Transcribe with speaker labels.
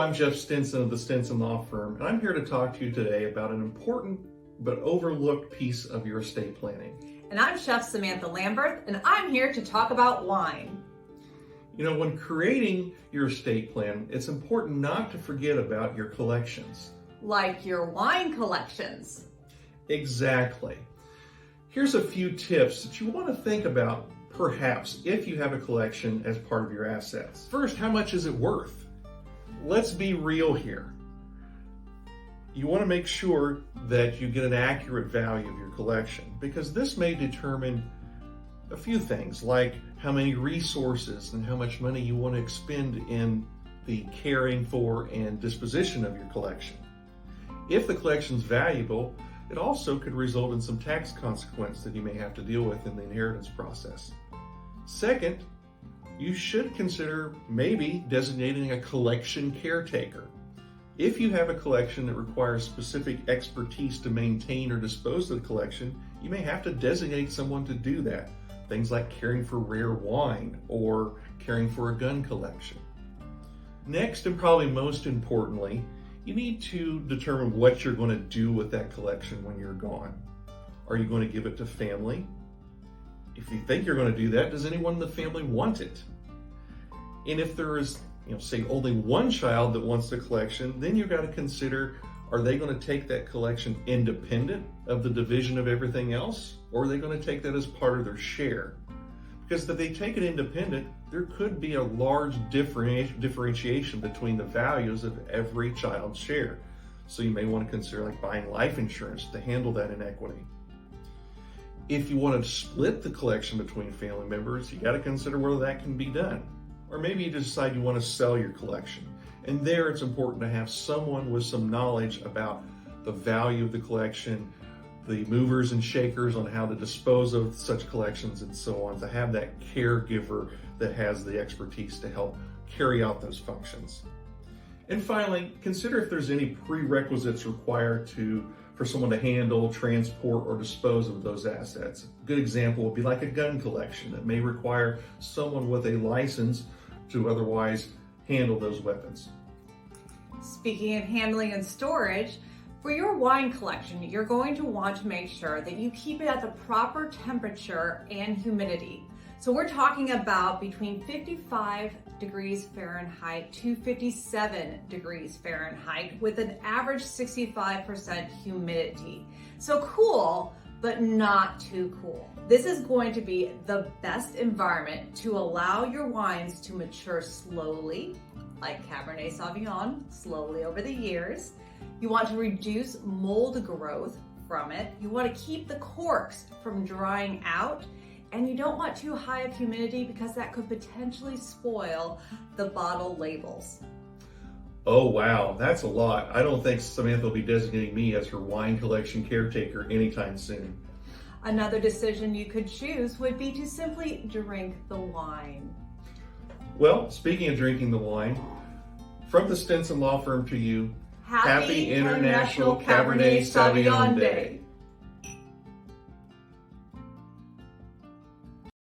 Speaker 1: I'm Jeff Stinson of the Stinson Law Firm, and I'm here to talk to you today about an important but overlooked piece of your estate planning.
Speaker 2: And I'm Chef Samantha Lambert, and I'm here to talk about wine.
Speaker 1: You know, when creating your estate plan, it's important not to forget about your collections.
Speaker 2: Like your wine collections.
Speaker 1: Exactly. Here's a few tips that you want to think about, perhaps, if you have a collection as part of your assets. First, how much is it worth? Let's be real here. You want to make sure that you get an accurate value of your collection, because this may determine a few things, like how many resources and how much money you want to expend in the caring for and disposition of your collection. If the collection's valuable, it also could result in some tax consequence that you may have to deal with in the inheritance process. Second, you should consider maybe designating a collection caretaker. If you have a collection that requires specific expertise to maintain or dispose of the collection, you may have to designate someone to do that. Things like caring for rare wine or caring for a gun collection. Next, and probably most importantly, you need to determine what you're going to do with that collection when you're gone. Are you going to give it to family? If you think you're going to do that, does anyone in the family want it? And if there is, say only one child that wants the collection, then you've got to consider, are they going to take that collection independent of the division of everything else? Or are they going to take that as part of their share? Because if they take it independent, there could be a large differentiation between the values of every child's share. So you may want to consider like buying life insurance to handle that inequity. If you want to split the collection between family members, you got to consider whether that can be done. Or maybe you decide you want to sell your collection. And there it's important to have someone with some knowledge about the value of the collection, the movers and shakers on how to dispose of such collections and so on, to have that caregiver that has the expertise to help carry out those functions. And finally, consider if there's any prerequisites required for someone to handle, transport, or dispose of those assets. A good example would be like a gun collection that may require someone with a license to otherwise handle those weapons.
Speaker 2: Speaking of handling and storage, for your wine collection, you're going to want to make sure that you keep it at the proper temperature and humidity. So we're talking about between 55 degrees Fahrenheit to 57 degrees Fahrenheit with an average 65% humidity. So cool, but not too cool. This is going to be the best environment to allow your wines to mature slowly, like Cabernet Sauvignon, slowly over the years. You want to reduce mold growth from it. You want to keep the corks from drying out, and you don't want too high of humidity because that could potentially spoil the bottle labels.
Speaker 1: Oh wow, that's a lot. I don't think Samantha will be designating me as her wine collection caretaker anytime soon.
Speaker 2: Another decision you could choose would be to simply drink the wine.
Speaker 1: Well, speaking of drinking the wine, from the Stinson Law Firm to you, Happy International Cabernet Sauvignon Day.